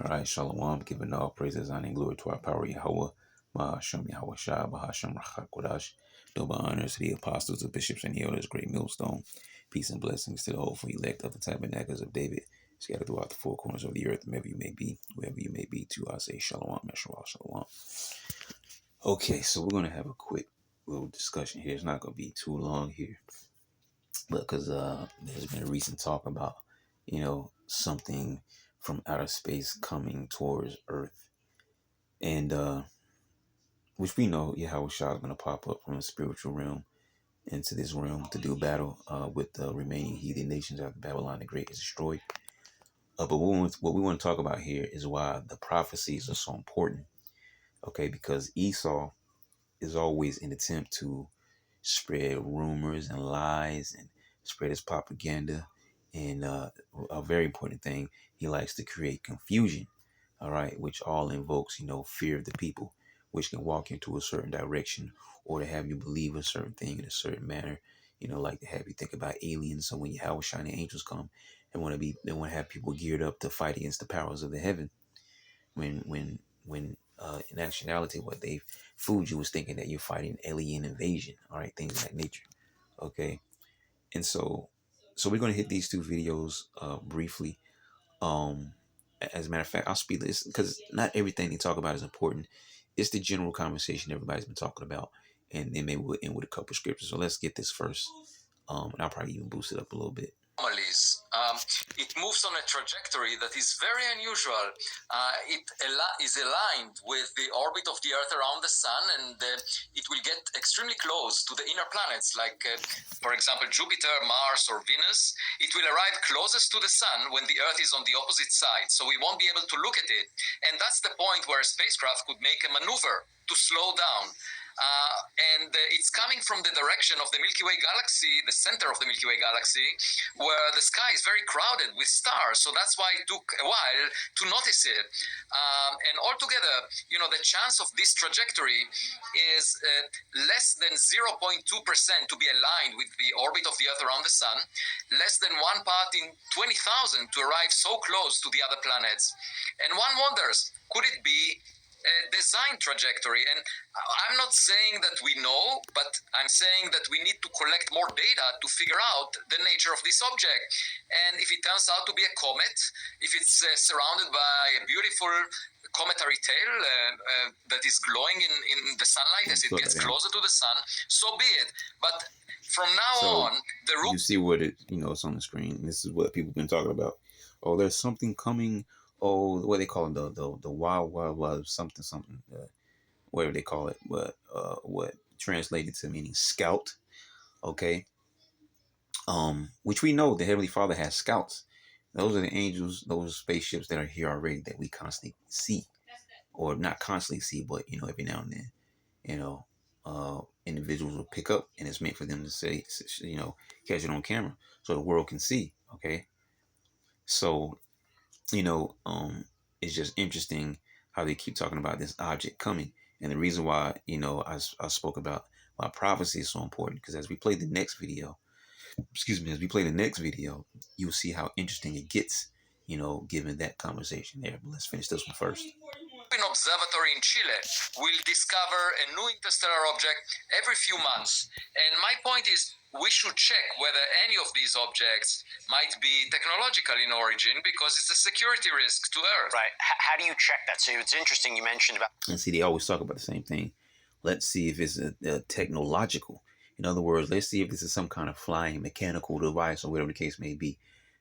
All right, Shalom, giving all praises, honor, and glory to our power, Yahweh, Ma'ashem, Yahweh Shah, Bahashem, Rachakodash, double honors to the apostles, the bishops, and the elders, great millstone. Peace and blessings to the hopeful elect of the tabernacles of David, scattered throughout the four corners of the earth, wherever you may be, to I say Shalom, Meshua, Shalom. Okay, so we're going to have a quick little discussion here. It's not going to be too long here, but because there's been a recent talk about, something from outer space coming towards Earth. And which we know Yahweh Shah is going to pop up from the spiritual realm into this realm to do battle with the remaining heathen nations after Babylon the Great is destroyed. But what we want to talk about here is why the prophecies are so important. Okay, because Esau is always in attempt to spread rumors and lies and spread his propaganda. And a very important thing, he likes to create confusion. All right, which all invokes, fear of the people, which can walk you into a certain direction or to have you believe a certain thing in a certain manner, like to have you think about aliens. So when Yahweh shining angels come, they want to have people geared up to fight against the powers of the heaven. When in actuality, what they fooled you was thinking that you're fighting alien invasion. All right, things of that nature. Okay, and so we're going to hit these two videos briefly. As a matter of fact, I'll speed this because not everything they talk about is important. It's the general conversation everybody's been talking about, and then maybe we'll end with a couple scriptures. So let's get this first. And I'll probably even boost it up a little bit. It moves on a trajectory that is very unusual. It is aligned with the orbit of the Earth around the Sun, and it will get extremely close to the inner planets, like, for example, Jupiter, Mars, or Venus. It will arrive closest to the Sun when the Earth is on the opposite side, so we won't be able to look at it. And that's the point where a spacecraft could make a maneuver to slow down. It's coming from the direction of the Milky Way galaxy, the center of the Milky Way galaxy, where the sky is very crowded with stars. So that's why it took a while to notice it. And altogether, the chance of this trajectory is less than 0.2% to be aligned with the orbit of the Earth around the Sun, less than 1 part in 20,000 to arrive so close to the other planets. And one wonders, could it be a design trajectory? And I'm not saying that we know, but I'm saying that we need to collect more data to figure out the nature of this object. And if it turns out to be a comet, if it's surrounded by a beautiful cometary tail that is glowing in the sunlight as it gets closer to the sun, so be it. But from now on, you see what it's on the screen. This is what people have been talking about. Oh, there's something coming. Oh, what they call it, the wild something, whatever they call it, what translated to meaning scout. Okay. Which we know the Heavenly Father has scouts. Those are the angels, those spaceships that are here already that we constantly see, or not constantly see, but every now and then, individuals will pick up, and it's meant for them to say, catch it on camera so the world can see. Okay. So it's just interesting how they keep talking about this object coming. And the reason why, I spoke about why prophecy is so important, because as we play the next video, you'll see how interesting it gets, given that conversation there. But let's finish this one first. Observatory in Chile will discover a new interstellar object every few months. And my point is, we should check whether any of these objects might be technological in origin, because it's a security risk to Earth. Right. How do you check that? So it's interesting you mentioned about... And see, they always talk about the same thing. Let's see if it's a technological. In other words, let's see if this is some kind of flying mechanical device or whatever the case may be,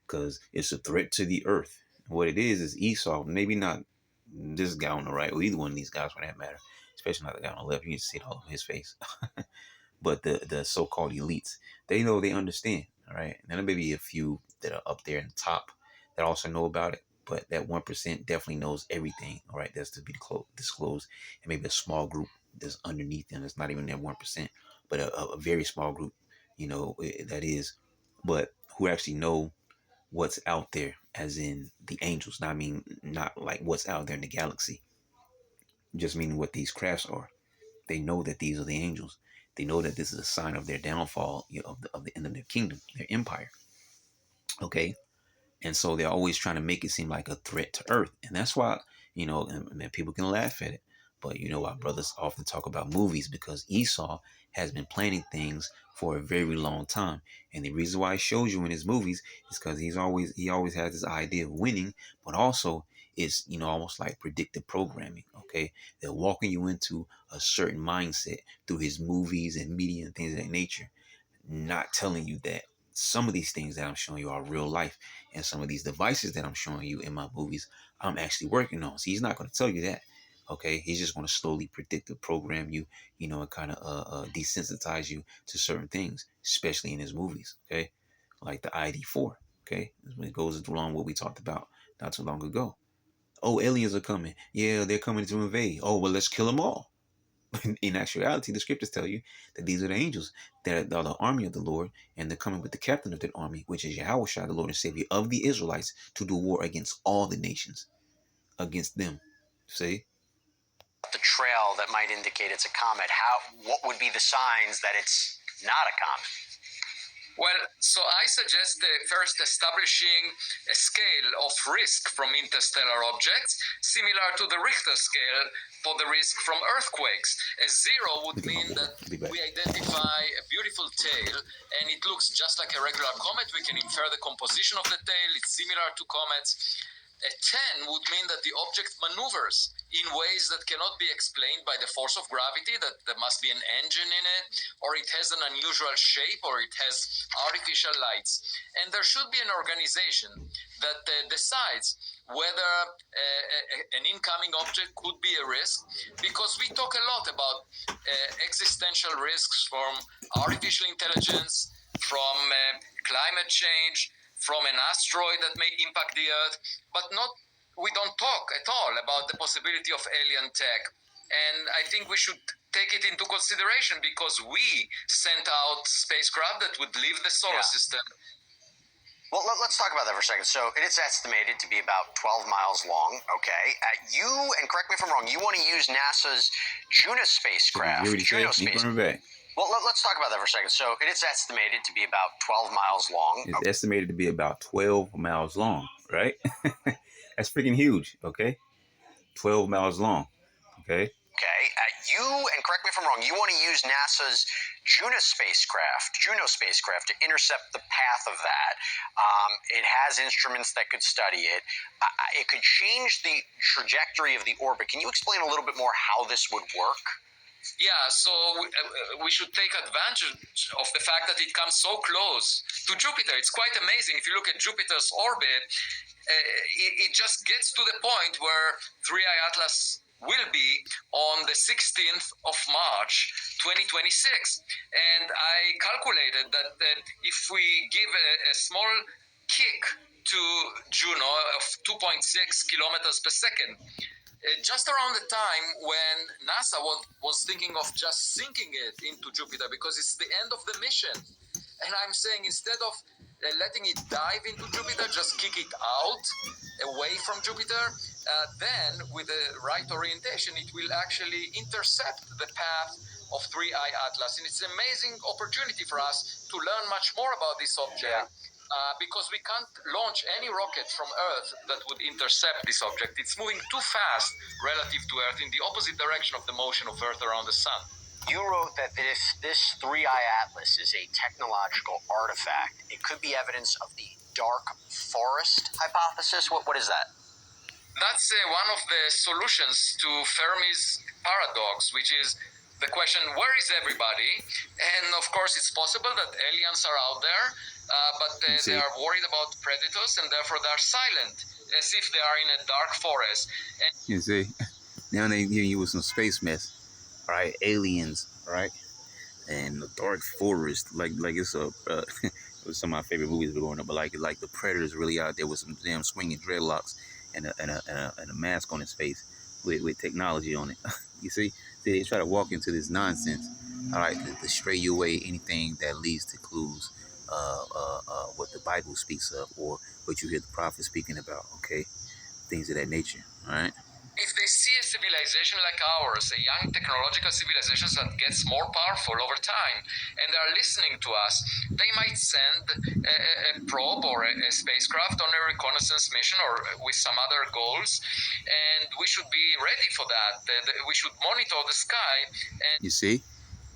because it's a threat to the Earth. What it is Esau, maybe not this guy on the right, or either one of these guys for that matter, especially not the guy on the left. You can see it all over his face. But the so-called elites, they know, they understand. All right. And then there may be a few that are up there in the top that also know about it. But that 1% definitely knows everything. All right. That's to be disclosed. And maybe a small group that's underneath them. That's not even that 1%, but a very small group, that is. But who actually know what's out there, as in the angels. Now, I mean, not like what's out there in the galaxy. Just meaning what these crafts are. They know that these are the angels. They know that this is a sign of their downfall, of the end of their kingdom, their empire. Okay. And so they're always trying to make it seem like a threat to Earth. And that's why, and people can laugh at it. But our brothers often talk about movies because Esau has been planning things for a very long time. And the reason why he shows you in his movies is because he always has this idea of winning, but also it's almost like predictive programming. Okay. They're walking you into a certain mindset through his movies and media and things of that nature, not telling you that some of these things that I'm showing you are real life, and some of these devices that I'm showing you in my movies, I'm actually working on. So he's not going to tell you that. Okay, he's just going to slowly predictive program you, and kind of desensitize you to certain things, especially in his movies. Okay, like the ID4. Okay, it goes along what we talked about not too long ago. Oh, aliens are coming. Yeah, they're coming to invade. Oh, well, let's kill them all. In actuality, the scriptures tell you that these are the angels that are the army of the Lord, and they're coming with the captain of that army, which is Yahushua, the Lord and Savior of the Israelites, to do war against all the nations, against them. See? The trail that might indicate it's a comet. What would be the signs that it's not a comet? Well, so I suggest first establishing a scale of risk from interstellar objects, similar to the Richter scale for the risk from earthquakes. A 0 would mean that we identify a beautiful tail, and it looks just like a regular comet. We can infer the composition of the tail. It's similar to comets. A 10 would mean that the object maneuvers in ways that cannot be explained by the force of gravity, that there must be an engine in it, or it has an unusual shape, or it has artificial lights. And there should be an organization that decides whether an incoming object could be a risk, because we talk a lot about existential risks from artificial intelligence, from climate change, from an asteroid that may impact the Earth, but we don't talk at all about the possibility of alien tech. And I think we should take it into consideration because we sent out spacecraft that would leave the solar system. Well, let's talk about that for a second. So it is estimated to be about 12 miles long, okay? And correct me if I'm wrong, you want to use NASA's Juno spacecraft. Well, let's talk about that for a second. So it is estimated to be about 12 miles long. It's estimated to be about 12 miles long, right? That's freaking huge, okay? 12 miles long, okay? Okay. And correct me if I'm wrong, you want to use NASA's Juno spacecraft to intercept the path of that. It has instruments that could study it. It could change the trajectory of the orbit. Can you explain a little bit more how this would work? Yeah, so we should take advantage of the fact that it comes so close to Jupiter. It's quite amazing. If you look at Jupiter's orbit, it just gets to the point where 3I Atlas will be on the 16th of March, 2026. And I calculated that if we give a small kick to Juno of 2.6 kilometers per second, just around the time when NASA was thinking of just sinking it into Jupiter because it's the end of the mission. And I'm saying instead of letting it dive into Jupiter, just kick it out away from Jupiter, then with the right orientation, it will actually intercept the path of 3I Atlas. And it's an amazing opportunity for us to learn much more about this object. Because we can't launch any rocket from Earth that would intercept this object. It's moving too fast relative to Earth in the opposite direction of the motion of Earth around the Sun. You wrote that this 3I Atlas is a technological artifact. It could be evidence of the dark forest hypothesis. What is that? That's one of the solutions to Fermi's paradox, which is the question, where is everybody? And of course, it's possible that aliens are out there, but they are worried about predators, and therefore they're silent, as if they are in a dark forest. And you see, now they giving you with some space mess, right? Aliens, right? And the dark forest, like it's a it was some of my favorite movies growing up, but like the predator's really out there with some damn swinging dreadlocks and a mask on his face with technology on it. You see, they try to walk into this nonsense, all right, to stray you away anything that leads to clues, what the Bible speaks of or what you hear the prophet speaking about, okay, things of that nature, all right. if they see a civilization like ours, a young technological civilization that gets more powerful over time, and they are listening to us, they might send a probe or a spacecraft on a reconnaissance mission or with some other goals, and we should be ready for that. We should monitor the sky. And you see,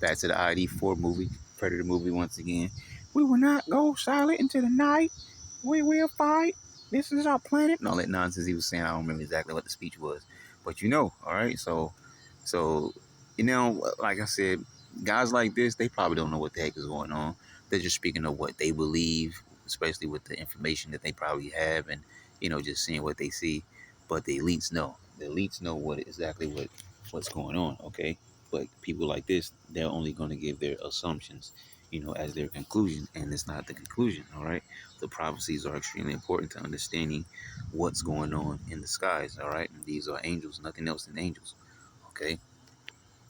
back to the ID4 movie, Predator movie once again. We will not go silent into the night. We will fight. This is our planet. And all that nonsense he was saying. I don't remember exactly what the speech was. But you know, all right? So, you know, like I said, guys like this, they probably don't know what the heck is going on. They're just speaking of what they believe, especially with the information that they probably have and, you know, just seeing what they see. But the elites know. The elites know what's going on, okay? But people like this, they're only going to give their assumptions, you know, as their conclusion. And it's not the conclusion, all right? The prophecies are extremely important to understanding what's going on in the skies, all right? And these are angels, nothing else than angels, okay?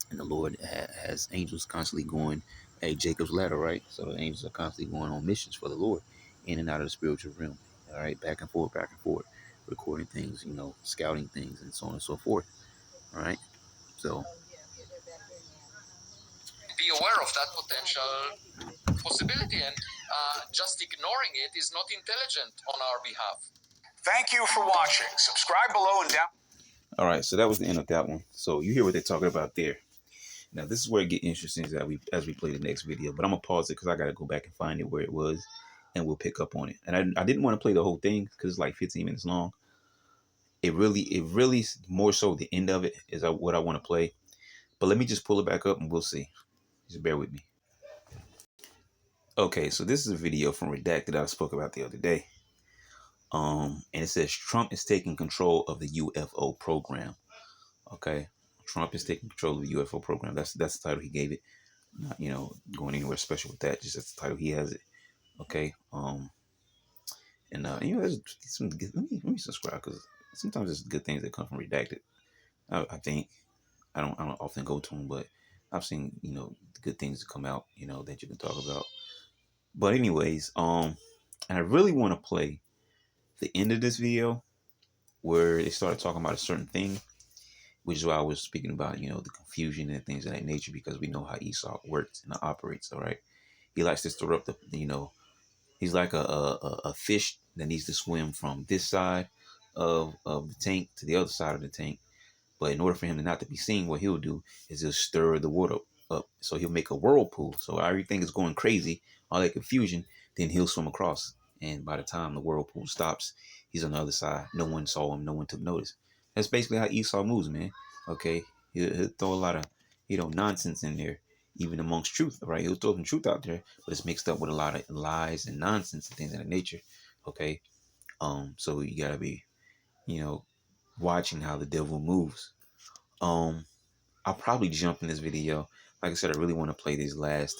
And the Lord has angels constantly going a Jacob's ladder, right? So the angels are constantly going on missions for the Lord in and out of the spiritual realm, all right? Back and forth, recording things, you know, scouting things, and so on and so forth, all right? So be aware of that potential possibility, and just ignoring it is not intelligent on our behalf. Thank you for watching. Subscribe below and down. all right, so that was the end of that one. So you hear what they're talking about there. Now this is where it gets interesting as we play the next video, but I'm gonna pause it because I gotta go back and find it where it was, and we'll pick up on it. And I didn't want to play the whole thing because it's like 15 minutes long. It really more so the end of it is what I want to play. But let me just pull it back up and we'll see. Just bear with me. Okay, so this is a video from Redacted that I spoke about the other day. And it says Trump is taking control of the UFO program. Okay, Trump is taking control of the UFO program. That's the title he gave it. Not, you know, going anywhere special with that. Just that's the title he has it. Okay. And you know, there's some good, let me subscribe because sometimes there's good things that come from Redacted. I think I don't often go to them, but I've seen, you know, good things that come out, you know, that you can talk about. But anyways, and I really want to play the end of this video where they started talking about a certain thing, which is why I was speaking about, you know, the confusion and things of that nature, because we know how Esau works and operates. All right, he likes to stir up the, you know, he's like a fish that needs to swim from this side of the tank to the other side of the tank. But in order for him to not to be seen, what he'll do is just stir the water up. So he'll make a whirlpool. So everything is going crazy, all that confusion, then he'll swim across. And by the time the whirlpool stops, he's on the other side. No one saw him. No one took notice. That's basically how Esau moves, man. Okay? He'll throw a lot of, you know, nonsense in there, even amongst truth, right? He'll throw some truth out there, but it's mixed up with a lot of lies and nonsense and things of that nature. Okay? So you gotta be, you know, watching how the devil moves. I'll probably jump in this video. Like I said, I really want to play this last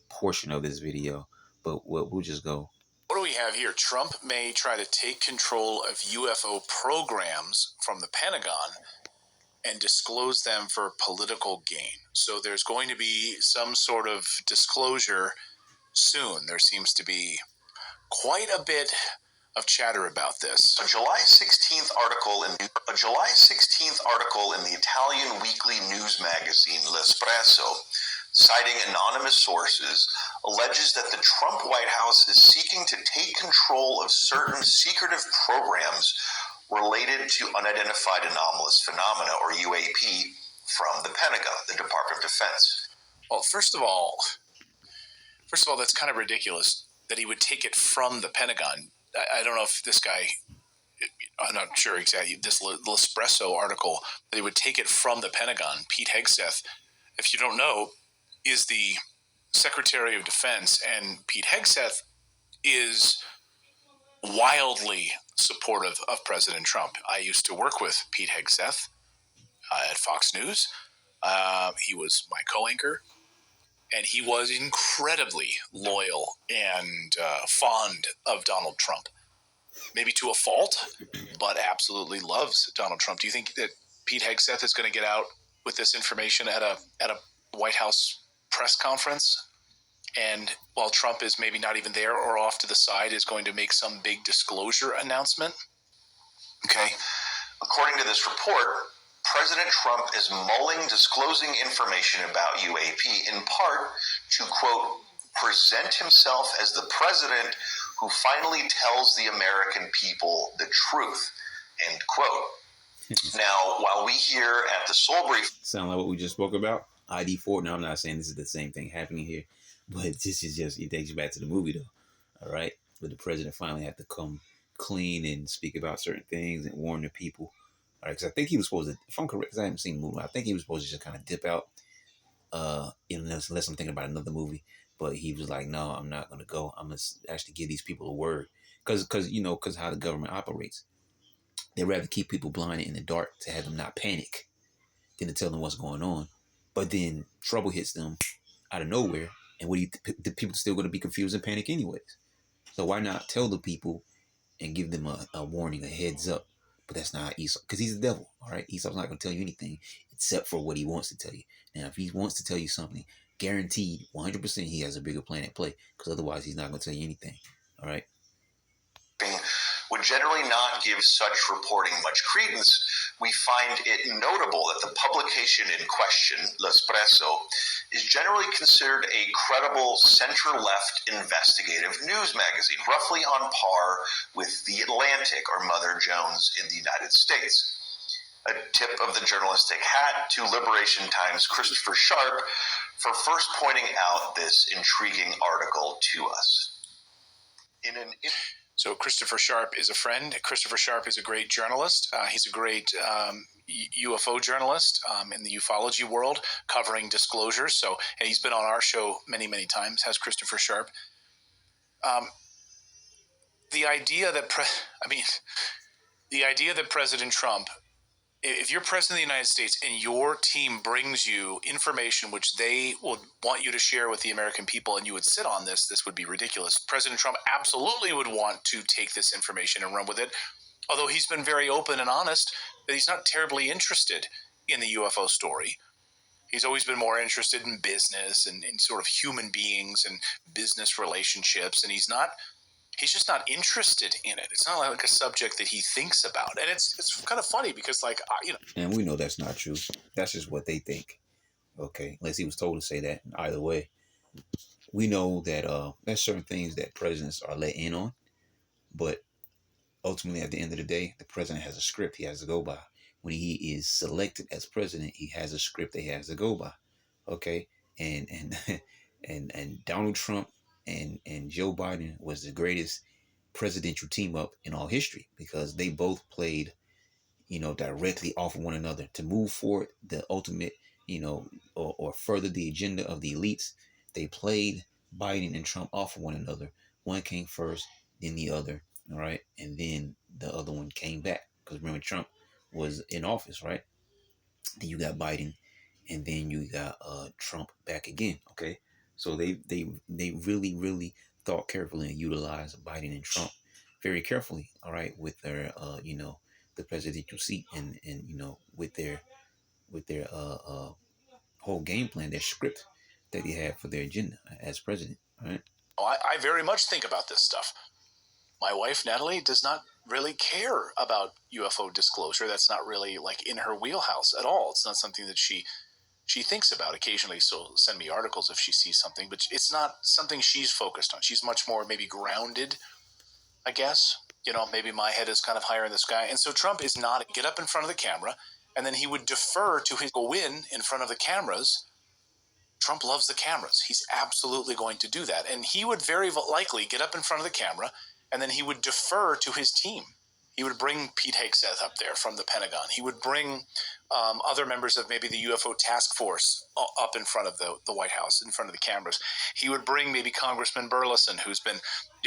portion of this video, but we'll just go. What do we have here? Trump may try to take control of UFO programs from the Pentagon and disclose them for political gain. So there's going to be some sort of disclosure soon. There seems to be quite a bit of chatter about this. A July 16th article in the Italian weekly news magazine L'Espresso, citing anonymous sources, alleges that the Trump White House is seeking to take control of certain secretive programs related to unidentified anomalous phenomena, or UAP, from the Pentagon, the Department of Defense. Well, first of all, that's kind of ridiculous that he would take it from the Pentagon. I don't know if this guy, I'm not sure exactly, this L'Espresso article, they would take it from the Pentagon. Pete Hegseth, if you don't know, is the Secretary of Defense, and Pete Hegseth is wildly supportive of President Trump. I used to work with Pete Hegseth at Fox News. He was my co-anchor, and he was incredibly loyal and fond of Donald Trump. Maybe to a fault, but absolutely loves Donald Trump. Do you think that Pete Hegseth is going to get out with this information at a White House press conference? And while Trump is maybe not even there or off to the side, is going to make some big disclosure announcement? Okay. According to this report, President Trump is mulling disclosing information about UAP in part to, quote, present himself as the president who finally tells the American people the truth, end quote. Now, while we here at the Soul Brief sound like what we just spoke about, ID4. Now, I'm not saying this is the same thing happening here, but this is just, it takes you back to the movie, though. All right? But the president finally had to come clean and speak about certain things and warn the people. All right? Because I think he was supposed to, if I'm correct, because I haven't seen the movie, I think he was supposed to just kind of dip out, unless I'm thinking about another movie. But he was like, no, I'm not going to go. I'm going to actually give these people a word. Because how the government operates. They'd rather keep people blinded in the dark to have them not panic than to tell them what's going on. But then trouble hits them out of nowhere. And the people still going to be confused and panic anyways. So why not tell the people and give them a warning, a heads up? But that's not Esau, because he's the devil, all right? Esau's not going to tell you anything except for what he wants to tell you. Now, if he wants to tell you something, guaranteed 100% he has a bigger plan at play, because otherwise he's not going to tell you anything, all right? Would generally not give such reporting much credence, we find it notable that the publication in question, L'Espresso, is generally considered a credible center-left investigative news magazine, roughly on par with The Atlantic or Mother Jones in the United States. A tip of the journalistic hat to Liberation Times' Christopher Sharp for first pointing out this intriguing article to us. So Christopher Sharp is a friend. Christopher Sharp is a great journalist. He's a great UFO journalist in the ufology world, covering disclosures. So, and he's been on our show many, many times, has Christopher Sharp. The idea that President Trump, if you're president of the United States and your team brings you information which they would want you to share with the American people and you would sit on this would be ridiculous. President Trump absolutely would want to take this information and run with it, although he's been very open and honest that he's not terribly interested in the UFO story. He's always been more interested in business and in sort of human beings and business relationships, and he's just not interested in it. It's not like a subject that he thinks about. And it's kind of funny because, And we know that's not true. That's just what they think. Okay? Unless he was told to say that. Either way, we know that there's certain things that presidents are let in on. But ultimately, at the end of the day, the president has a script he has to go by. When he is selected as president, he has a script that he has to go by. Okay? And Donald Trump and Joe Biden was the greatest presidential team up in all history, because they both played, directly off of one another to move forward the ultimate, or further the agenda of the elites. They played Biden and Trump off of one another. One came first, then the other, all right? And then the other one came back, because remember, Trump was in office, right? Then you got Biden, and then you got Trump back again, okay? So they really, really thought carefully and utilized Biden and Trump very carefully, all right, with their the presidential seat and with their whole game plan, their script that they had for their agenda as president, all right? I very much think about this stuff. My wife, Natalie, does not really care about UFO disclosure. That's not really in her wheelhouse at all. It's not something that she thinks about. Occasionally she'll send me articles if she sees something, but it's not something she's focused on. She's much more maybe grounded, I guess. Maybe my head is kind of higher in the sky. And so Trump is not get up in front of the camera, and then he would defer to his go in front of the cameras. Trump loves the cameras. He's absolutely going to do that. And he would very likely get up in front of the camera, and then he would defer to his team. He would bring Pete Hegseth up there from the Pentagon. He would bring other members of maybe the UFO task force up in front of the White House, in front of the cameras. He would bring maybe Congressman Burleson, who's been,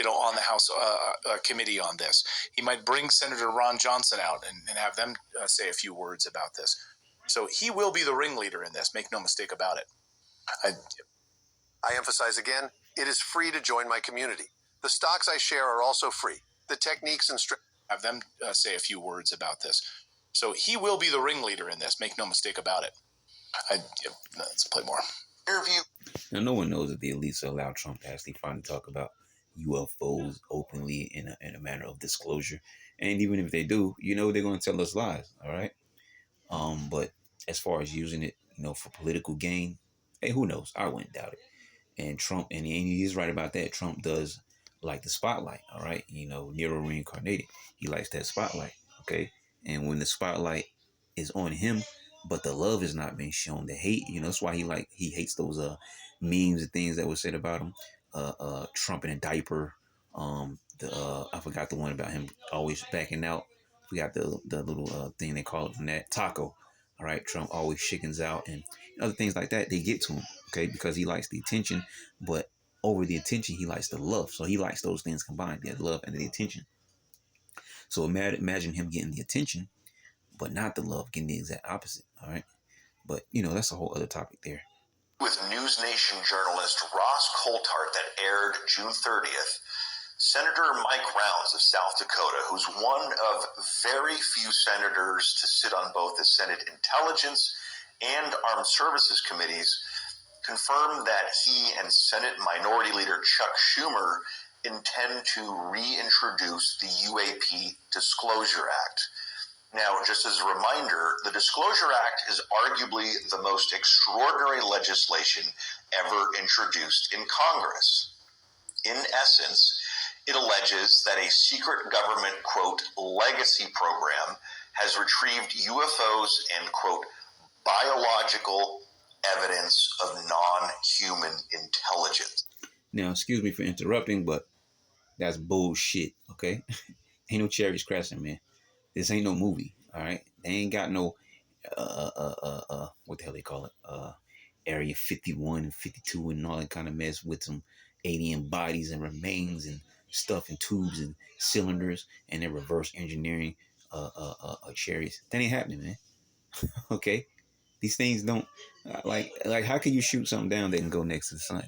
on the House committee on this. He might bring Senator Ron Johnson out and have them say a few words about this. So he will be the ringleader in this. Make no mistake about it. I emphasize again, it is free to join my community. The stocks I share are also free. The techniques and have them say a few words about this. So he will be the ringleader in this. Make no mistake about it. Let's play more. Interview. Now, no one knows that the elites allow Trump to actually finally talk about UFOs openly in a manner of disclosure. And even if they do, they're going to tell us lies, all right? But as far as using it, for political gain, hey, who knows? I wouldn't doubt it. And Trump, and he's right about that. Trump does like the spotlight. All right, Nero reincarnated. He likes that spotlight. Okay, and when the spotlight is on him, but the love is not being shown, the hate, that's why he hates those memes and things that were said about him. Trump in a diaper. I forgot the one about him always backing out. We got the little thing they call it from that, taco. All right, Trump always chickens out and other things like that. They get to him, okay, because he likes the attention, but over the attention, he likes the love. So he likes those things combined, the love and the attention. So imagine him getting the attention, but not the love, getting the exact opposite. All right, but that's a whole other topic there. With News Nation journalist Ross Coulthart that aired June 30th, Senator Mike Rounds of South Dakota, who's one of very few senators to sit on both the Senate Intelligence and Armed Services Committees, confirmed that he and Senate Minority Leader Chuck Schumer intend to reintroduce the UAP Disclosure Act. Now, just as a reminder, the Disclosure Act is arguably the most extraordinary legislation ever introduced in Congress. In essence, it alleges that a secret government, quote, legacy program has retrieved UFOs and, quote, biological evidence of non-human intelligence. Now, excuse me for interrupting, but that's bullshit, okay? Ain't no cherry scratching, man. This ain't no movie, all right? They ain't got no, what the hell they call it? Area 51, 52 and all that kind of mess with some alien bodies and remains and stuff and tubes and cylinders and then reverse engineering cherries. That ain't happening, man. Okay? These things don't, like how can you shoot something down that can go next to the sun?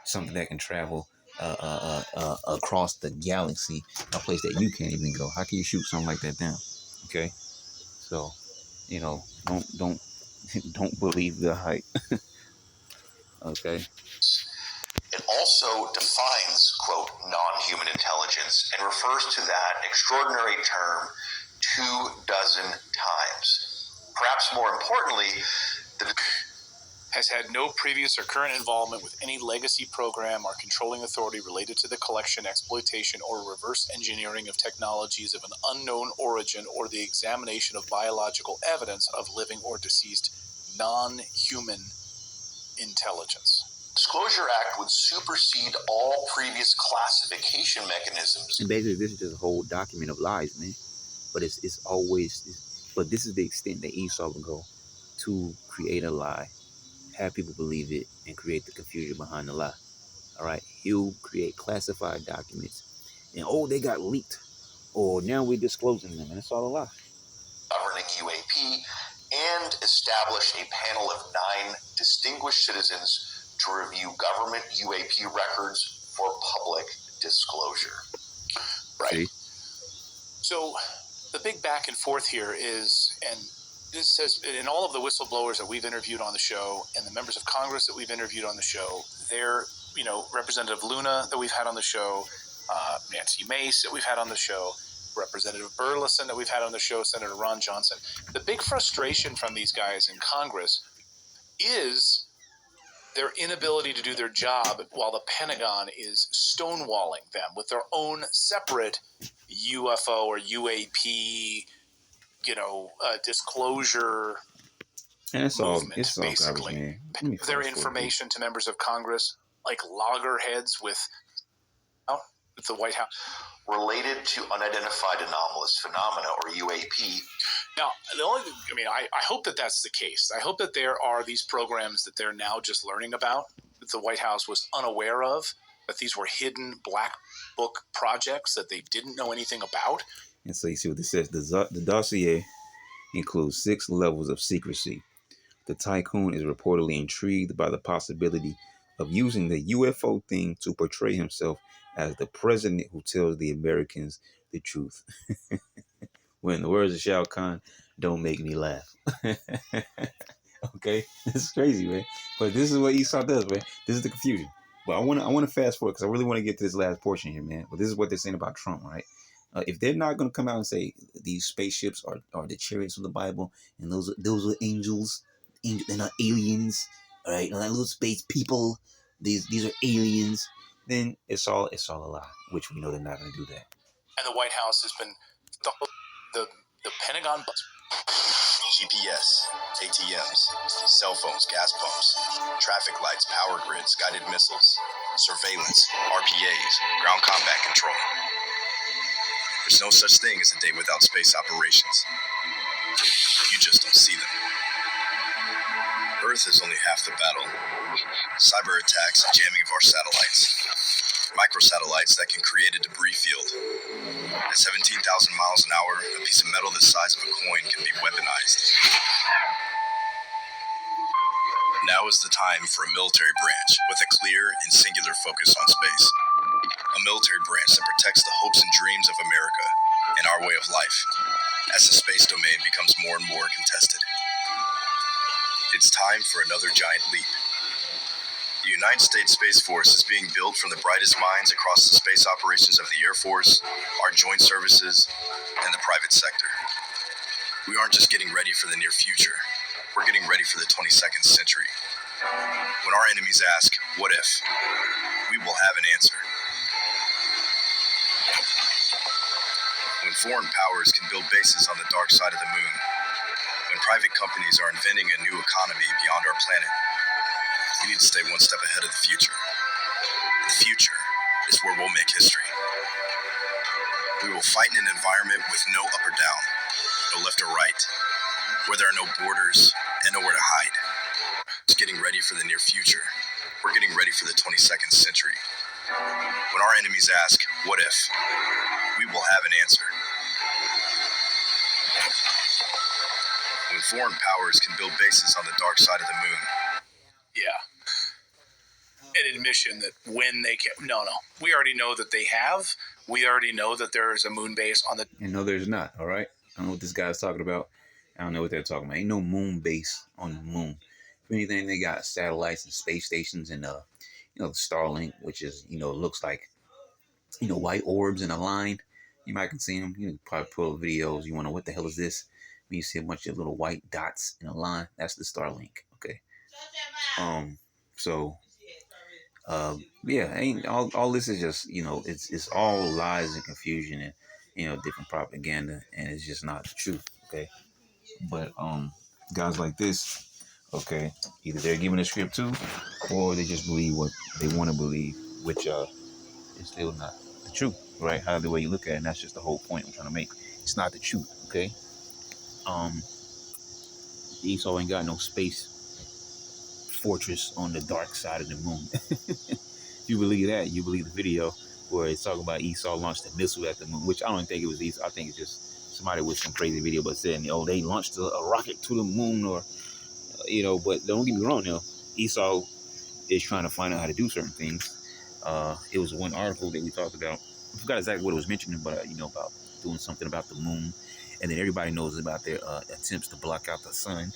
Something that can travel across the galaxy, a place that you can't even go. How can you shoot something like that down? Okay? So, don't believe the hype. Okay? It also defines, quote, non-human intelligence and refers to that extraordinary term 24 times. Perhaps more importantly, has had no previous or current involvement with any legacy program or controlling authority related to the collection, exploitation, or reverse engineering of technologies of an unknown origin or the examination of biological evidence of living or deceased non-human intelligence. Disclosure Act would supersede all previous classification mechanisms. And basically, this is just a whole document of lies, man. But but this is the extent that Esau would go to create a lie, have people believe it, and create the confusion behind the lie. All right, he'll create classified documents, and they got leaked, or now we're disclosing them, and it's all a lie. Governing UAP, and establish a panel of 9 distinguished citizens to review government UAP records for public disclosure. Right. So the big back and forth here is, and this says in all of the whistleblowers that we've interviewed on the show and the members of Congress that we've interviewed on the show, they're, Representative Luna that we've had on the show, Nancy Mace that we've had on the show, Representative Burleson that we've had on the show, Senator Ron Johnson. The big frustration from these guys in Congress is their inability to do their job while the Pentagon is stonewalling them with their own separate UFO or UAP, disclosure and it's movement, it's all basically. Garbage, man. Their information to members of Congress, like loggerheads with the White House. Related to unidentified anomalous phenomena, or UAP. Now, I hope that that's the case. I hope that there are these programs that they're now just learning about, that the White House was unaware of, that these were hidden black book projects that they didn't know anything about. And so you see what this says. The dossier includes 6 levels of secrecy. The tycoon is reportedly intrigued by the possibility of using the UFO thing to portray himself as the president who tells the Americans the truth. Well, in the words of Shao Kahn, don't make me laugh. Okay? It's crazy, man. But this is what Esau does, man. This is the confusion. But I want to fast forward because I really want to get to this last portion here, man. But this is what they're saying about Trump, right? If they're not going to come out and say these spaceships are the chariots of the Bible, and those are angels, they're not aliens, all right? They're not little space people. These are aliens. Then it's all a lie, which we know they're not going to do that. And the White House has been the Pentagon. GPS, ATMs, cell phones, gas pumps, traffic lights, power grids, guided missiles, surveillance, RPAs, ground combat control. There's no such thing as a day without space operations. You just don't see them. Earth is only half the battle. Cyber attacks and jamming of our satellites. Microsatellites that can create a debris field. At 17,000 miles an hour, a piece of metal the size of a coin can be weaponized. Now is the time for a military branch with a clear and singular focus on space. A military branch that protects the hopes and dreams of America and our way of life as the space domain becomes more and more contested. It's time for another giant leap. The United States Space Force is being built from the brightest minds across the space operations of the Air Force, our joint services, and the private sector. We aren't just getting ready for the near future, we're getting ready for the 22nd century. When our enemies ask, what if? We will have an answer. When foreign powers can build bases on the dark side of the moon, when private companies are inventing a new economy beyond our planet, we need to stay one step ahead of the future. The future is where we'll make history. We will fight in an environment with no up or down, no left or right, where there are no borders and nowhere to hide. It's getting ready for the near future. We're getting ready for the 22nd century. When our enemies ask, what if? We will have an answer. When foreign powers can build bases on the dark side of the moon. Yeah. An admission that when they can, no, we already know that they have. We already know that there is a moon base on the. And no, there's not. All right. I don't know what this guy's talking about. I don't know what they're talking about. Ain't no moon base on the moon. If anything, they got satellites and space stations and the Starlink, which is looks like white orbs in a line. You might can see them. You can probably pull videos. You wonder what the hell is this? When you see a bunch of little white dots in a line, that's the Starlink. Okay. Yeah, ain't all this is just it's all lies and confusion and different propaganda, and it's just not the truth. Okay, but guys like this, okay, either they're giving a script too, or they just believe what they want to believe, which is still not the truth, right? However way you look at it, and that's just the whole point I'm trying to make. It's not the truth. Okay. Esau ain't got no space fortress on the dark side of the moon. If you believe that, you believe the video where it's talking about Esau launched a missile at the moon, which I don't think it was Esau. I think it's just somebody with some crazy video, but saying, they launched a rocket to the moon, or, but don't get me wrong, Esau is trying to find out how to do certain things. It was one article that we talked about. I forgot exactly what it was mentioning, but, about doing something about the moon. And then everybody knows about their attempts to block out the sun,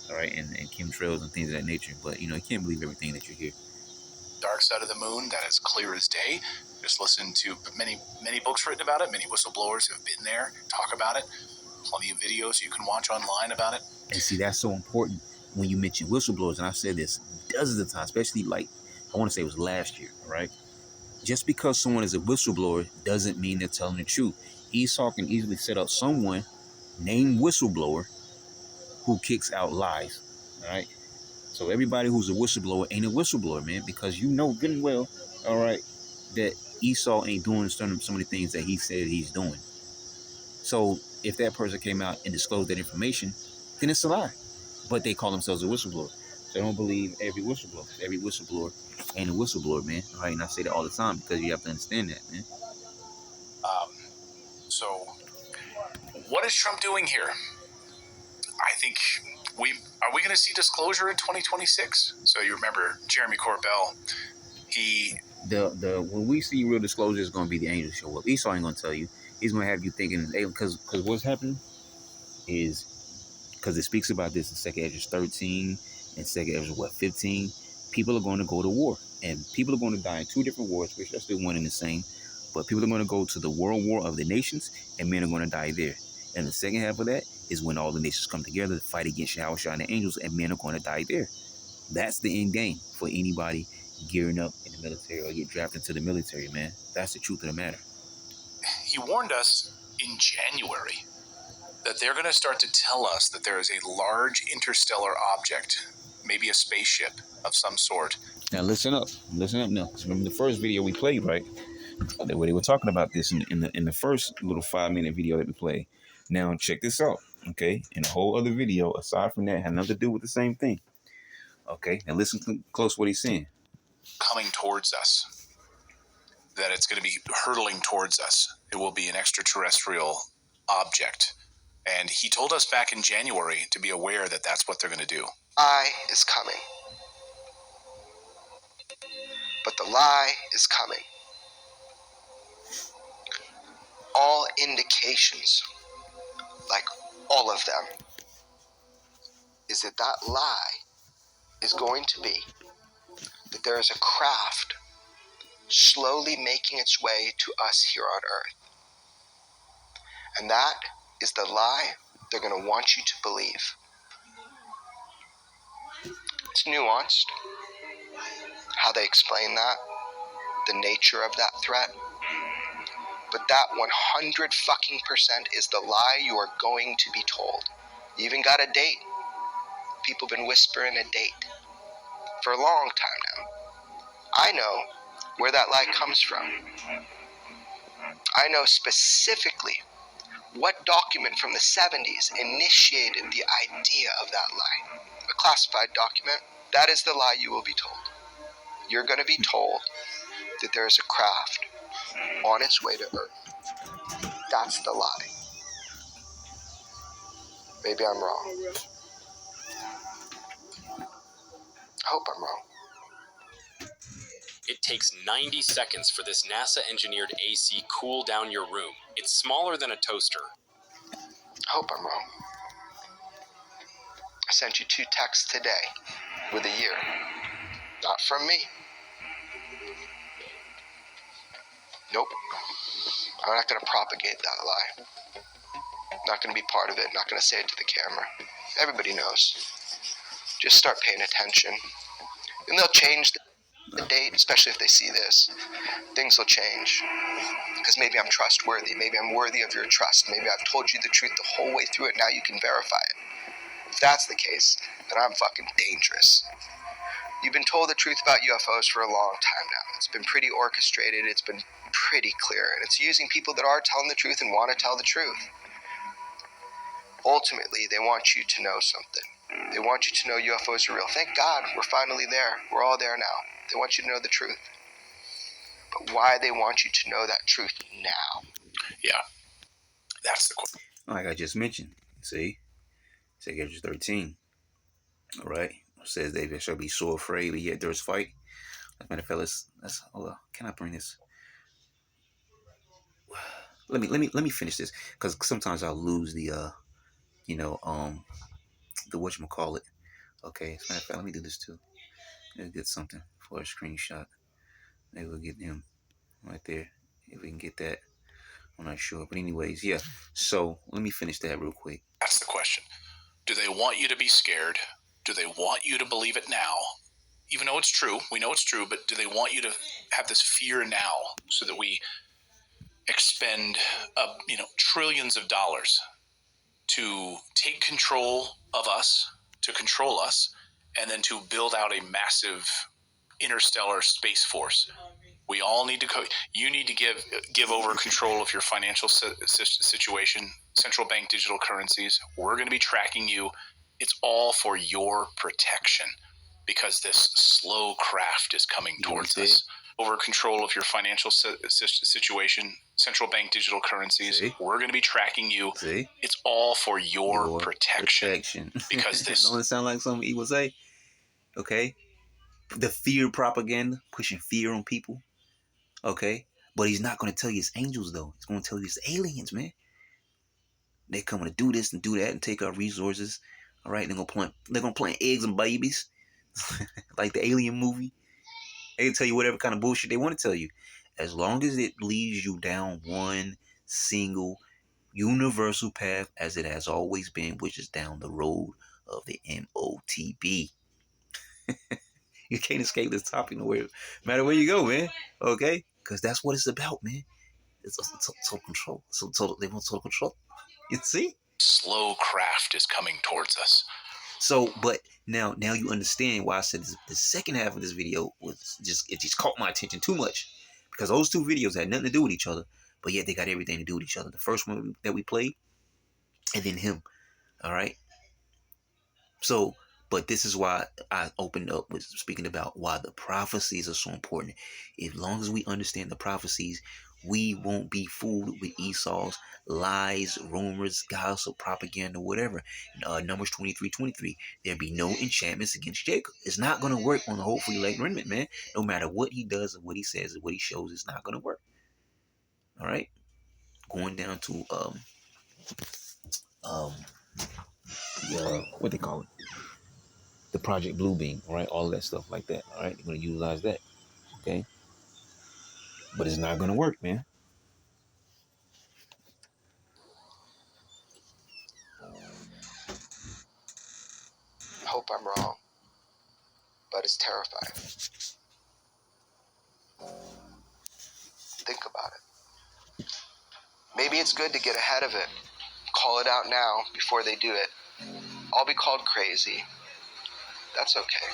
all right, and chemtrails and things of that nature. But, you can't believe everything that you hear. Dark side of the moon, that is clear as day. Just listen to many books written about it. Many whistleblowers who have been there, talk about it. Plenty of videos you can watch online about it. And see, that's so important when you mention whistleblowers. And I've said this dozens of times, especially I want to say it was last year, right? Just because someone is a whistleblower doesn't mean they're telling the truth. Esau can easily set up someone named whistleblower who kicks out lies, all right? So everybody who's a whistleblower ain't a whistleblower, man, because you know good and well, all right, that Esau ain't doing some of the things that he said he's doing. So if that person came out and disclosed that information, then it's a lie. But they call themselves a whistleblower. So don't believe every whistleblower. Every whistleblower ain't a whistleblower, man. All right, and I say that all the time because you have to understand that, man. So what is Trump doing here? I think are we going to see disclosure in 2026? So you remember Jeremy Corbell, when we see real disclosure, is going to be the angels show up. Esau ain't going to tell you. He's going to have you thinking, because what's happening is, because it speaks about this in 2nd Ezra 13 and 2nd Ezra 15, people are going to go to war, and people are going to die in 2 different wars, which are still one and the same. But people are going to go to the world war of the nations, and men are going to die there. And the second half of that is when all the nations come together to fight against Yahushua and the angels, and men are going to die there. That's the end game for anybody gearing up in the military or get drafted into the military, man. That's the truth of the matter. He warned us in January that they're going to start to tell us that there is a large interstellar object, maybe a spaceship of some sort. Now listen up now. Remember the first video we played, right? Where they were talking about this in the first little 5-minute video that we played. Now check this out, okay? In a whole other video, aside from that, had nothing to do with the same thing. Okay, now listen close what he's saying. Coming towards us, that it's going to be hurtling towards us. It will be an extraterrestrial object. And he told us back in January to be aware that that's what they're going to do. Lie is coming. But the lie is coming. All indications, like all of them, is that that lie is going to be that there is a craft slowly making its way to us here on Earth. And that is the lie they're going to want you to believe. It's nuanced, how they explain that, the nature of that threat. But that 100% is the lie you are going to be told. You even got a date. People have been whispering a date for a long time now. I know where that lie comes from. I know specifically what document from the 70s initiated the idea of that lie. A classified document. That is the lie you will be told. You're going to be told that there is a craft on its way to Earth. That's the lie. Maybe I'm wrong. I hope I'm wrong. It takes 90 seconds for this NASA-engineered AC cool down your room. It's smaller than a toaster. I hope I'm wrong. I sent you 2 texts today with a year. Not from me. Nope. I'm not going to propagate that lie. Not going to be part of it. Not going to say it to the camera. Everybody knows. Just start paying attention. And they'll change the date, especially if they see this. Things will change. Because maybe I'm trustworthy. Maybe I'm worthy of your trust. Maybe I've told you the truth the whole way through it. Now you can verify it. If that's the case, then I'm fucking dangerous. You've been told the truth about UFOs for a long time now. It's been pretty orchestrated. It's been pretty clear. And it's using people that are telling the truth and want to tell the truth. Ultimately, they want you to know something. They want you to know UFOs are real. Thank God we're finally there. We're all there now. They want you to know the truth. But why they want you to know that truth now? Yeah, that's the question. Like I just mentioned, see? Second 13. All right. It says they shall be so afraid, but yet there's fight. As a matter of fact, let's hold on. Can I bring this? Let me finish this, because sometimes I'll lose the the whatchamacallit. Okay, as a matter of fact, let me do this too. Let's get something for a screenshot. Maybe we'll get him right there. If we can get that. I'm not sure. But anyways, yeah. So let me finish that real quick. That's the question. Do they want you to be scared? Do they want you to believe it now? Even though it's true, we know it's true, but do they want you to have this fear now so that we expend trillions of dollars to take control of us, to control us, and then to build out a massive interstellar space force? We all need to you need to give over control of your financial situation, central bank digital currencies. We're going to be tracking you. It's all for your protection, because this slow craft is coming towards us. Over control of your financial situation, central bank digital currencies. We're going to be tracking you. It's all for your protection. Because this don't it sound like something he would say? Okay, the fear propaganda, pushing fear on people. Okay, but he's not going to tell you it's angels though. He's going to tell you it's aliens, man. They're coming to do this and do that and take our resources. All right, they're gonna plant eggs and babies, like the Alien movie. They can tell you whatever kind of bullshit they want to tell you. As long as it leads you down one single universal path, as it has always been, which is down the road of the MOTB. You can't escape this topic nowhere, no matter where you go, man. Okay? Because that's what it's about, man. It's total control. They want total control. You see? Slow craft is coming towards us. So, but now you understand why I said the second half of this video it just caught my attention too much, because those two videos had nothing to do with each other, but yet they got everything to do with each other. The first one that we played, and then him. All right. So, but this is why I opened up with speaking about why the prophecies are so important. As long as we understand the prophecies, we won't be fooled with Esau's lies, rumors, gossip, propaganda, whatever. Numbers 23:23. There be no enchantments against Jacob. It's not going to work on the hopefully elect remnant, man. No matter what he does or what he says or what he shows, it's not going to work. All right. Going down to what they call it, the Project Bluebeam, all right, all that stuff like that. All right, you're going to utilize that, okay? But it's not going to work, man. I hope I'm wrong, but it's terrifying. Think about it. Maybe it's good to get ahead of it. Call it out now before they do it. I'll be called crazy. That's okay.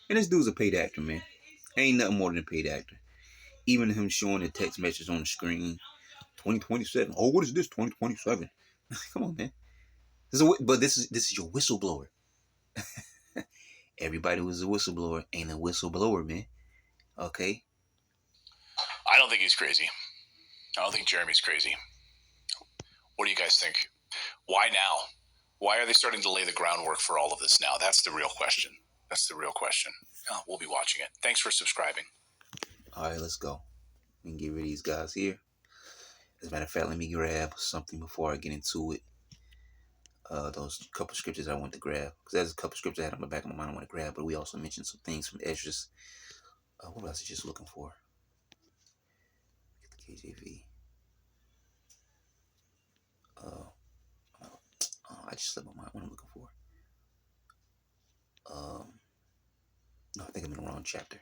And this dude's a paid actor, man. Ain't nothing more than a paid actor. Even him showing the text message on the screen, 2027. Oh, what is this? 2027. Come on, man. This is your whistleblower. Everybody who's a whistleblower ain't a whistleblower, man. Okay. I don't think he's crazy. I don't think Jeremy's crazy. What do you guys think? Why now? Why are they starting to lay the groundwork for all of this now? That's the real question. We'll be watching it. Thanks for subscribing. All right, let's go. We can get rid of these guys here. As a matter of fact, let me grab something before I get into it. Those couple scriptures I want to grab, because there's a couple scriptures I had on the back of my mind I want to grab, but we also mentioned some things from Esdras. What was I just looking for? Get the KJV. I just slipped my mind what I'm looking for. No, I think I'm in the wrong chapter.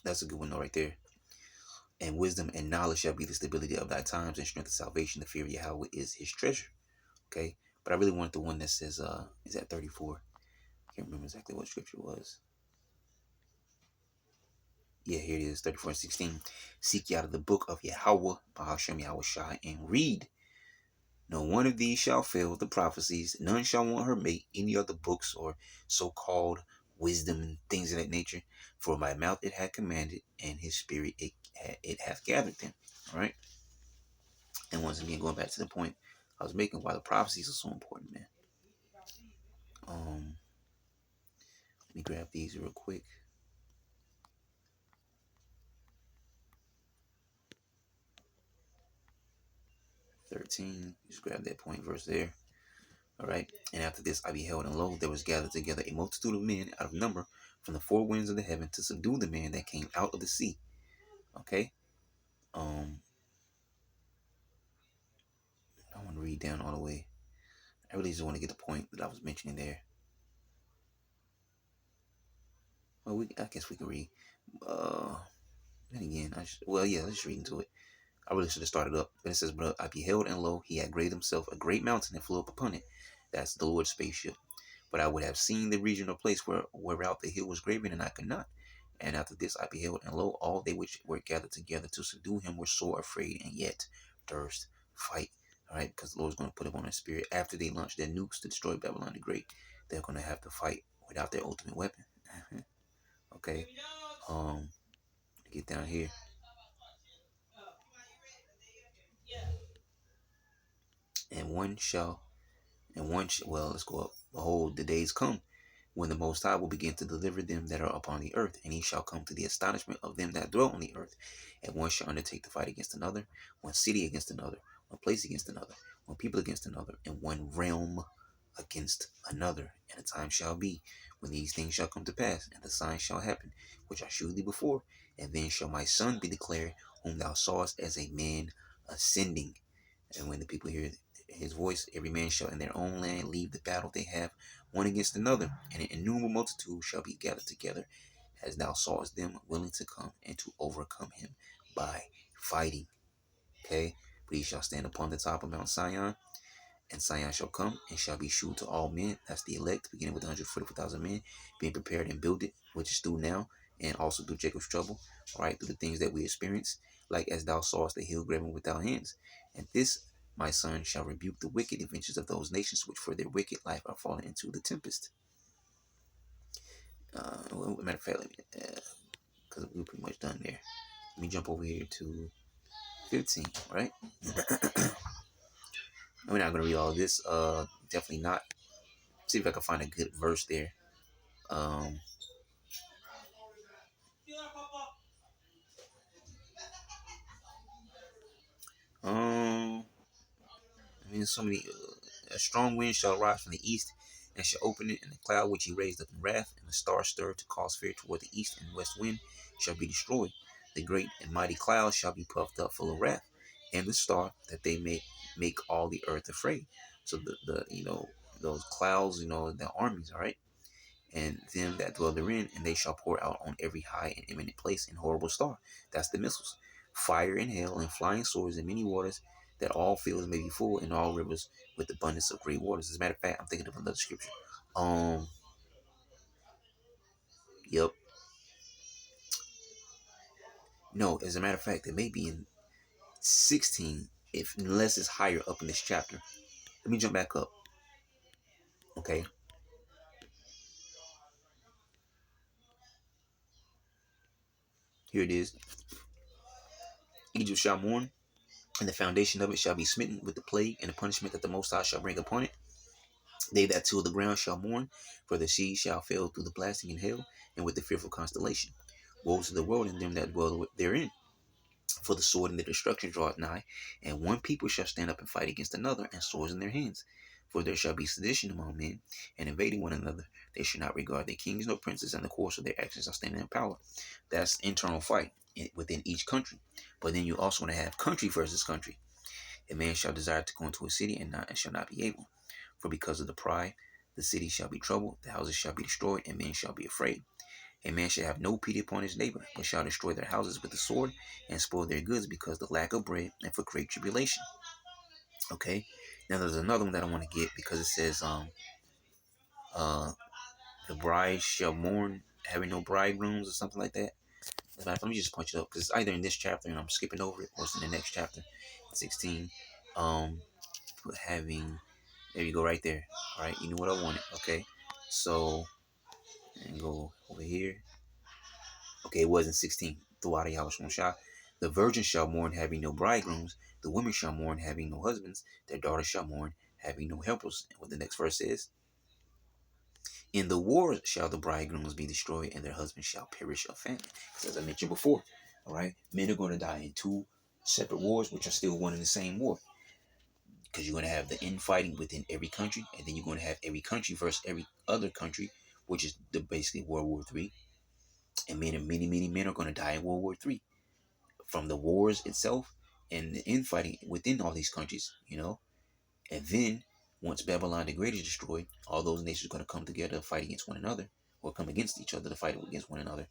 That's a good one though, right there. And wisdom and knowledge shall be the stability of thy times, and strength of salvation. The fear of Yahweh is his treasure. Okay, but I really want the one that says, is that 34? I can't remember exactly what scripture it was. Yeah, here it is, 34:16. Seek ye out of the book of Yahweh, Bahashem Yahushai, and read. No one of these shall fail the prophecies. None shall want her mate any other books or so-called wisdom and things of that nature. For my mouth it had commanded, and his spirit it hath gathered them. All right. And once again, going back to the point I was making, why the prophecies are so important, man. Let me grab these real quick. 13. Just grab that point verse there. All right. And after this, I beheld, and lo, there was gathered together a multitude of men out of number from the four winds of the heaven to subdue the man that came out of the sea. Okay. I want to read down all the way. I really just want to get the point that I was mentioning there. Well, I guess we can read. Then again, let's read into it. I really should have started up. But it says, but I beheld, and lo, he had graved himself a great mountain and flew up upon it. That's the Lord's spaceship. But I would have seen the region or place whereout the hill was graven, and I could not. And after this I beheld, and lo, all they which were gathered together to subdue him were sore afraid, and yet durst fight. All right, because the Lord's going to put them on their spirit. After they launch their nukes to destroy Babylon the Great, they're going to have to fight without their ultimate weapon. Okay. Get down here. Let's go up. Behold, the days come when the Most High will begin to deliver them that are upon the earth, and he shall come to the astonishment of them that dwell on the earth. And one shall undertake to fight against another, one city against another, one place against another, one people against another, and one realm against another. And a time shall be when these things shall come to pass, and the signs shall happen, which I shewed thee before. And then shall my son be declared, whom thou sawest as a man ascending. And when the people hear his voice, every man shall in their own land leave the battle they have one against another, and an innumerable multitude shall be gathered together, as thou sawest them, willing to come and to overcome him by fighting. Okay, but he shall stand upon the top of Mount Sion, and Sion shall come and shall be shewed to all men. That's the elect, beginning with 144,000 men, being prepared and builded, which is through now, and also through Jacob's trouble, right, through the things that we experience, like as thou sawest the hill graven with thy hands. And this, my son, shall rebuke the wicked adventures of those nations which for their wicked life are fallen into the tempest. Matter of fact, because we're pretty much done there. Let me jump over here to 15, right? We're not going to read all of this. Definitely not. See if I can find a good verse there. I mean, so many. A strong wind shall rise from the east, and shall open it, and the cloud which he raised up in wrath, and the star stirred to cause fear toward the east and west wind shall be destroyed. The great and mighty cloud shall be puffed up full of wrath, and the star that they may make all the earth afraid. So the those clouds, the armies, all right, and them that dwell therein, and they shall pour out on every high and eminent place and horrible star. That's the missiles, fire and hail and flying swords and many waters, that all fields may be full and all rivers with abundance of great waters. As a matter of fact, I'm thinking of another scripture. Yep. No, as a matter of fact, it may be in 16, unless it's higher up in this chapter. Let me jump back up. Okay. Here it is. Egypt shall mourn, and the foundation of it shall be smitten with the plague and the punishment that the Most High shall bring upon it. They that till the ground shall mourn, for the seed shall fail through the blasting and hail, and with the fearful constellation. Woe to the world and them that dwell therein, for the sword and the destruction draweth nigh, and one people shall stand up and fight against another, and swords in their hands. For there shall be sedition among men, and invading one another. They shall not regard their kings nor princes, and the course of their actions shall stand in power. That's internal fight within each country. But then you also want to have country versus country. A man shall desire to go into a city and shall not be able. For because of the pride, the city shall be troubled, the houses shall be destroyed, and men shall be afraid. A man shall have no pity upon his neighbor, but shall destroy their houses with the sword, and spoil their goods because of the lack of bread, and for great tribulation. Okay, now there's another one that I want to get, because it says, the bride shall mourn, having no bridegrooms, or something like that. Let me just punch it up, because it's either in this chapter, and I'm skipping over it, or it's in the next chapter, 16. Having, there you go, right there. All right, you know what I wanted. Okay, so, and go over here. Okay, it wasn't 16. The virgin shall mourn, having no bridegrooms. The women shall mourn, having no husbands. Their daughters shall mourn, having no helpers. And what the next verse is: in the war shall the bridegrooms be destroyed, and their husbands shall perish of famine. As I mentioned before, all right, men are going to die in two separate wars, which are still one and the same war. Because you're going to have the infighting within every country, and then you're going to have every country versus every other country, which is basically World War III. And many men are going to die in World War III from the wars itself and the infighting within all these countries, And then once Babylon the Great is destroyed, all those nations are going to come together to fight against one another, or come against each other to fight against one another.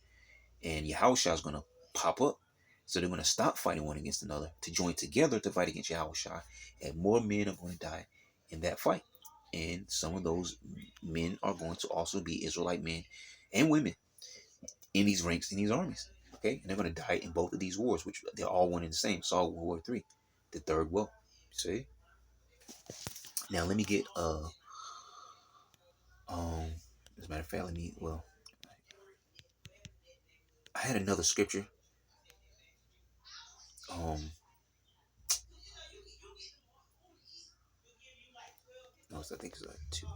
And Yahushua is going to pop up. So they're going to stop fighting one against another to join together to fight against Yahushua. And more men are going to die in that fight. And some of those men are going to also be Israelite men and women in these ranks, in these armies. Okay? And they're going to die in both of these wars, which they're all one and the same. It's all World War III, the third war. See? Now let me get as a matter of fact, I had another scripture. I think it's 2.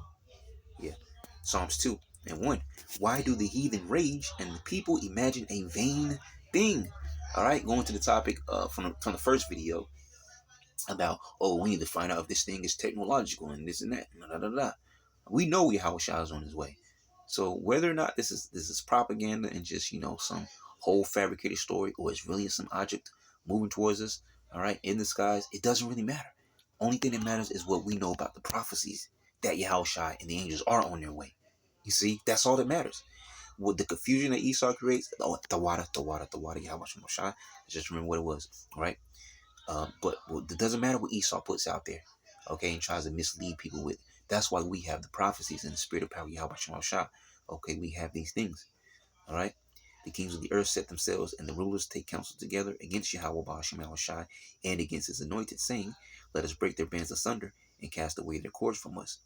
Yeah. Psalms 2. And 1, why do the heathen rage and the people imagine a vain thing? All right, going to the topic from the first video about, oh, we need to find out if this thing is technological and this and that. Da, da, da. We know Yahushua is on his way. So whether or not this is propaganda and just, some whole fabricated story, or it's really some object moving towards us, all right, in the skies, it doesn't really matter. Only thing that matters is what we know about the prophecies that Yahushua and the angels are on their way. You see, that's all that matters. With the confusion that Esau creates, the water, Yahushua, just remember what it was, all right? But it doesn't matter what Esau puts out there, okay, and tries to mislead people with. That's why we have the prophecies and the spirit of power, Yahweh Shah. Okay, we have these things, all right? The kings of the earth set themselves, and the rulers take counsel together against Yahweh Ba'ashem Shai and against his anointed, saying, let us break their bands asunder and cast away their cords from us.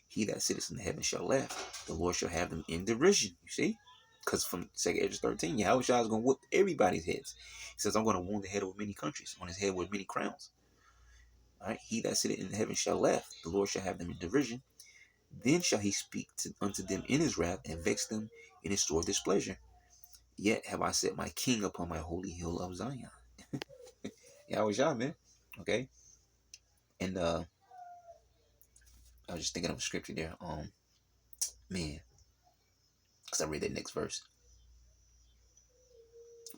He that sitteth in the heaven shall laugh. The Lord shall have them in derision. You see? Because from 2 Esdras 13, Yahweh Shai is going to whoop everybody's heads. He says, I'm going to wound the head of many countries, on his head with many crowns. All right? He that sitteth in the heaven shall laugh. The Lord shall have them in derision. Then shall he speak unto them in his wrath, and vex them in his sore displeasure. Yet have I set my king upon my holy hill of Zion. Yahweh Shai, man. Okay? And I was just thinking of a scripture there. Man. Because I read that next verse.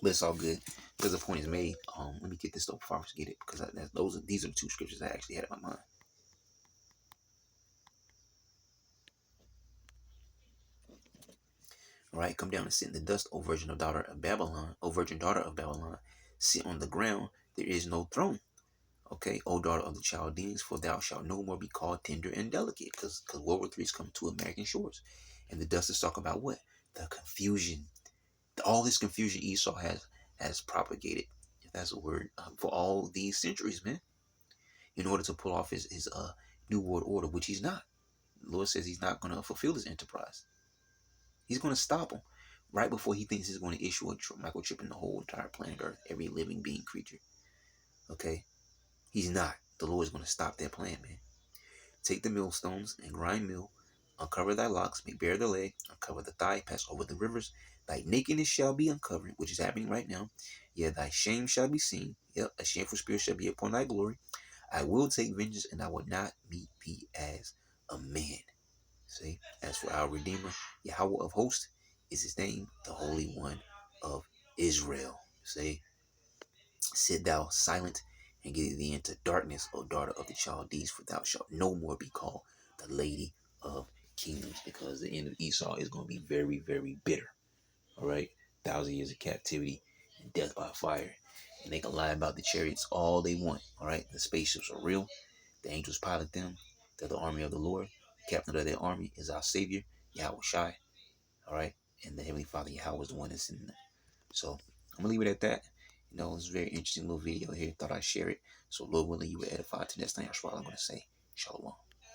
But it's all good because the point is made. Let me get this though before I forget it, because these are the 2 scriptures I actually had in my mind. All right, come down and sit in the dust, O virgin daughter of Babylon. O virgin daughter of Babylon, sit on the ground. There is no throne. Okay, O daughter of the Chaldeans, for thou shalt no more be called tender and delicate, because World War III is coming to American shores, and the dust is talking about what? The confusion. All this confusion Esau has propagated, if that's a word, for all these centuries, man, in order to pull off his new world order, which he's not. The Lord says he's not going to fulfill his enterprise. He's going to stop him right before he thinks he's going to issue a microchip in the whole entire planet Earth, every living being creature. Okay? He's not. The Lord is going to stop that plan, man. Take the millstones and grind meal. Uncover thy locks, make bare the leg, uncover the thigh, pass over the rivers. Thy nakedness shall be uncovered, which is happening right now. Yeah, thy shame shall be seen. Yep, a shameful spirit shall be upon thy glory. I will take vengeance, and I will not meet thee as a man. See, as for our Redeemer, Yahweh of hosts is his name, the Holy One of Israel. See, sit thou silent and get thee into darkness, O daughter of the Chaldees, for thou shalt no more be called the Lady of Kingdoms, because the end of Esau is going to be very, very bitter. All right, 1,000 years of captivity and death by fire. And they can lie about the chariots all they want. All right, the spaceships are real. The angels pilot them. They're the army of the Lord. The captain of their army is our Savior, Yahweh Shai. All right, and the Heavenly Father Yahweh is the one that's in them. So I'm gonna leave it at that. It's a very interesting little video here. Thought I'd share it. So Lord willing, you will edify to next time. That's what I'm gonna say. Shalom.